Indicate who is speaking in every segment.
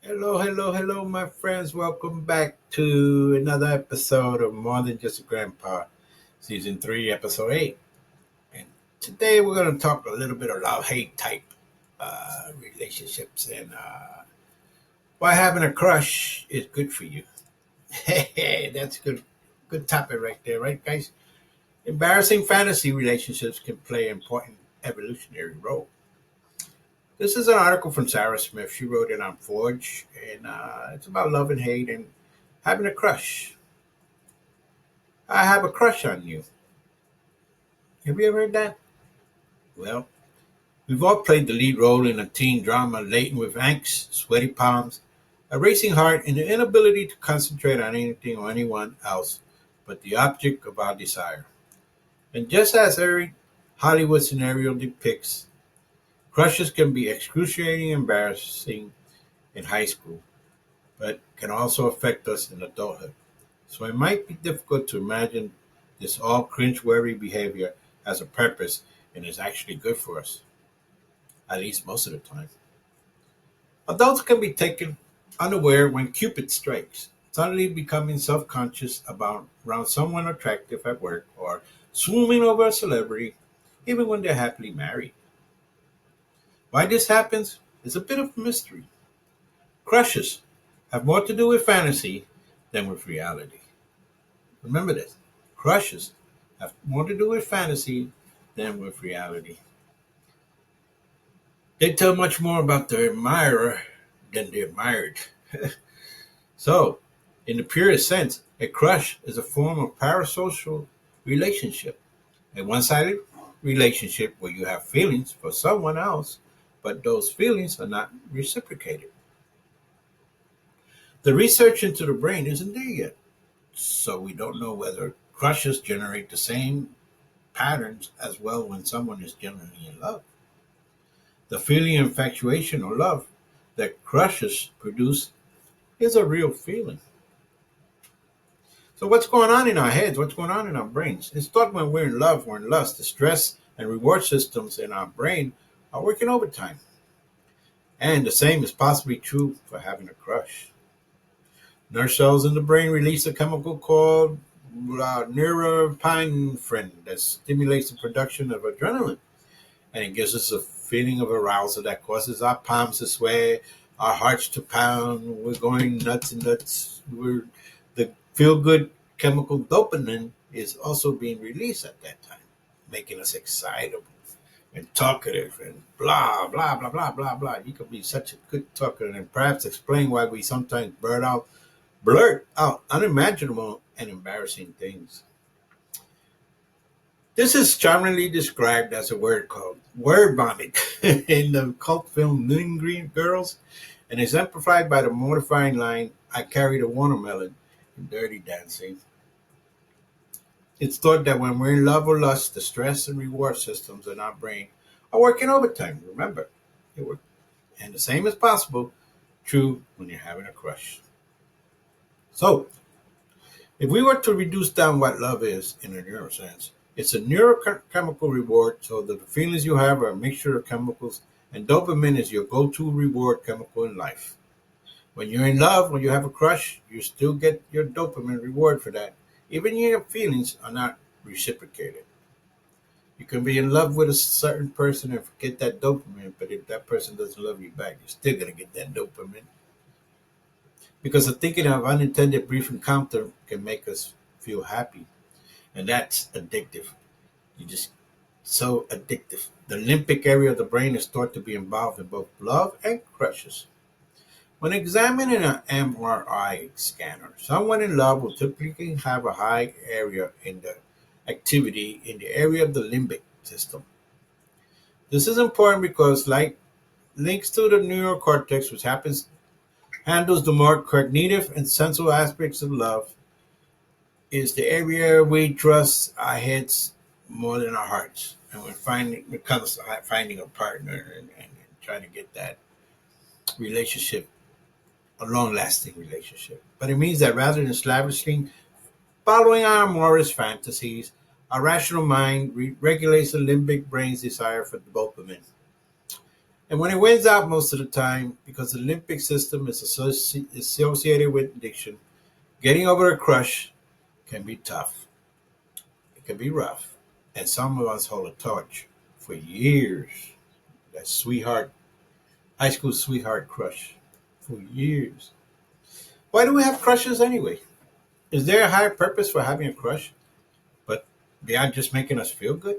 Speaker 1: Hello, hello, hello, my friends. Welcome back to another episode of More Than Just a Grandpa, Season 3, Episode 8. And today we're going to talk a little bit of love hate type relationships and why having a crush is good for you. Hey, that's good topic right there, right, guys? Embarrassing fantasy relationships can play an important evolutionary role. This is an article from Sarah Smith. She wrote it on Forge, and it's about love and hate and having a crush. I have a crush on you. Have you ever heard that? Well, we've all played the lead role in a teen drama laden with angst, sweaty palms, a racing heart, and the inability to concentrate on anything or anyone else but the object of our desire. And just as every Hollywood scenario depicts, crushes can be excruciatingly embarrassing in high school, but can also affect us in adulthood. So it might be difficult to imagine this all cringe-worthy behavior has a purpose and is actually good for us, at least most of the time. Adults can be taken unaware when Cupid strikes, suddenly becoming self-conscious about around someone attractive at work or swooming over a celebrity, even when they're happily married. Why this happens is a bit of a mystery. Crushes have more to do with fantasy than with reality. Remember this. Crushes have more to do with fantasy than with reality. They tell much more about their admirer than the admired. So, in the purest sense, a crush is a form of parasocial relationship. A one sided relationship where you have feelings for someone else, but those feelings are not reciprocated. The research into the brain isn't there yet, so we don't know whether crushes generate the same patterns as well when someone is genuinely in love. The feeling of infatuation or love that crushes produce is a real feeling. So what's going on in our heads? What's going on in our brains? It's thought when we're in love, we're in lust. The stress and reward systems in our brain are working overtime. And the same is possibly true for having a crush. Nerve cells in the brain release a chemical called neuropinephrine that stimulates the production of adrenaline, and it gives us a feeling of arousal that causes our palms to sway, our hearts to pound. We're going nuts and nuts. The feel good chemical dopamine is also being released at that time, making us excitable and talkative and blah, blah, blah, blah, blah, blah. You can be such a good talker and perhaps explain why we sometimes blurt out unimaginable and embarrassing things. This is charmingly described as a word called word vomit in the cult film Mean Green Girls and exemplified by the mortifying line, I carried a watermelon in Dirty Dancing. It's thought that when we're in love or lust, the stress and reward systems in our brain are working overtime. Remember, it work. And the same is possible true when you're having a crush. So, if we were to reduce down what love is in a neuroscience, it's a neurochemical reward. So the feelings you have are a mixture of chemicals, and dopamine is your go-to reward chemical in life. When you're in love, when you have a crush, you still get your dopamine reward for that. Even your feelings are not reciprocated. You can be in love with a certain person and forget that dopamine, but if that person doesn't love you back, you're still gonna get that dopamine. Because the thinking of unintended brief encounter can make us feel happy, and that's addictive. You just so addictive. The limbic area of the brain is thought to be involved in both love and crushes. When examining an MRI scanner, someone in love will typically have a high area in the activity in the area of the limbic system. This is important because like links to the neurocortex, which happens handles the more cognitive and sensual aspects of love, is the area we trust our heads more than our hearts. And when it comes to finding a partner and trying to get that relationship, a long lasting relationship. But it means that rather than slavishly following our amorous fantasies, our rational mind regulates the limbic brain's desire for dopamine. And when it wins out most of the time, because the limbic system is associated with addiction, getting over a crush can be tough. It can be rough. And some of us hold a torch for years. That sweetheart, high school sweetheart crush for years. Why do we have crushes anyway? Is there a higher purpose for having a crush, but beyond just making us feel good?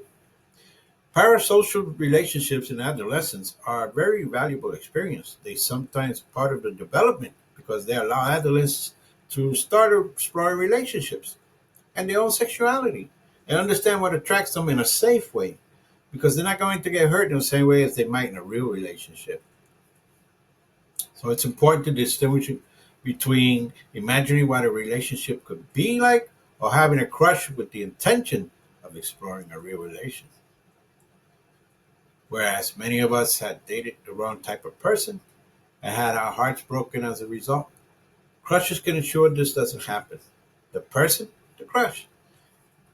Speaker 1: Parasocial relationships in adolescence are a very valuable experience. They sometimes part of the development because they allow adolescents to start exploring relationships and their own sexuality and understand what attracts them in a safe way because they're not going to get hurt in the same way as they might in a real relationship. So it's important to distinguish between imagining what a relationship could be like or having a crush with the intention of exploring a real relationship. Whereas many of us had dated the wrong type of person and had our hearts broken as a result. Crushes can ensure this doesn't happen. The person, the crush,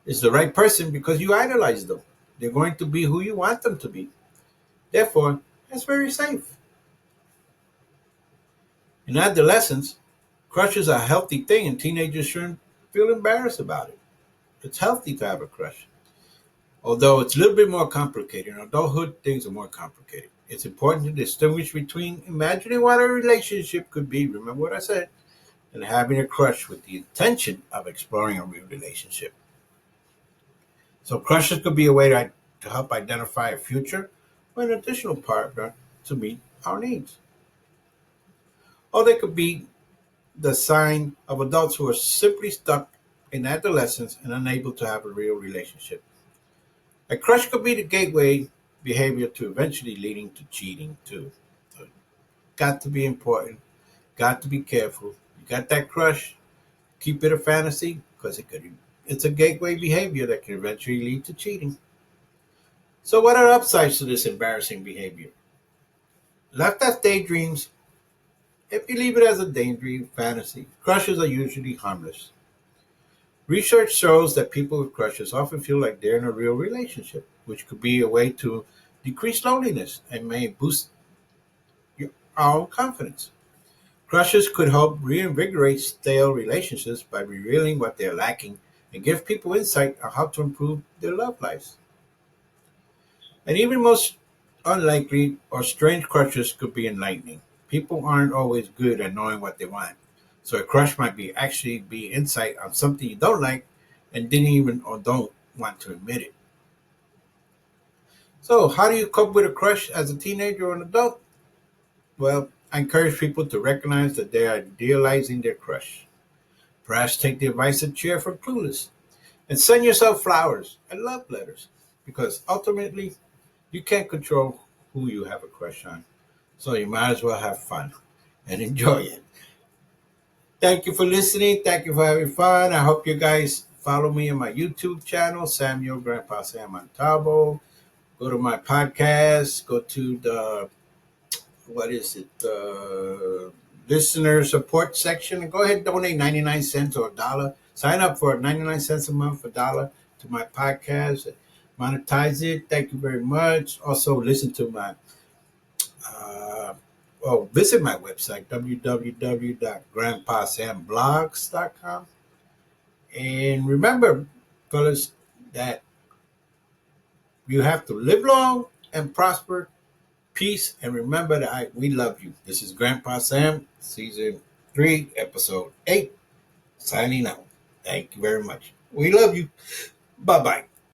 Speaker 1: is the right person because you idolize them. They're going to be who you want them to be. Therefore, it's very safe. In adolescence, crushes are a healthy thing and teenagers shouldn't feel embarrassed about it. It's healthy to have a crush. Although it's a little bit more complicated. In adulthood, things are more complicated. It's important to distinguish between imagining what a relationship could be, remember what I said, and having a crush with the intention of exploring a real relationship. So crushes could be a way to help identify a future or an additional partner to meet our needs. Or they could be the sign of adults who are simply stuck in adolescence and unable to have a real relationship. A crush could be the gateway behavior to eventually leading to cheating too. So got to be important, got to be careful. You got that crush, keep it a fantasy because it's a gateway behavior that can eventually lead to cheating. So what are upsides to this embarrassing behavior? Left as daydreams, if you leave it as a daydream fantasy, crushes are usually harmless. Research shows that people with crushes often feel like they're in a real relationship, which could be a way to decrease loneliness and may boost our own confidence. Crushes could help reinvigorate stale relationships by revealing what they're lacking and give people insight on how to improve their love lives. And even most unlikely or strange crushes could be enlightening. People aren't always good at knowing what they want. So a crush might be actually be insight on something you don't like and didn't even or don't want to admit it. So how do you cope with a crush as a teenager or an adult? Well, I encourage people to recognize that they are idealizing their crush. Perhaps take the advice of Cheer for Clueless and send yourself flowers and love letters because ultimately you can't control who you have a crush on. So you might as well have fun and enjoy it. Thank you for listening. Thank you for having fun. I hope you guys follow me on my YouTube channel, Samuel Grandpa Sam Montalvo. Go to my podcast. Go to the what is it? The listener support section and go ahead and donate 99 cents or a dollar. Sign up for 99 cents a month, a dollar to my podcast. Monetize it. Thank you very much. Also, listen to my visit my website, www.grandpasamblogs.com. And remember, fellas, that you have to live long and prosper, peace, and remember that we love you. This is Grandpa Sam, Season 3, Episode 8, signing out. Thank you very much. We love you. Bye-bye.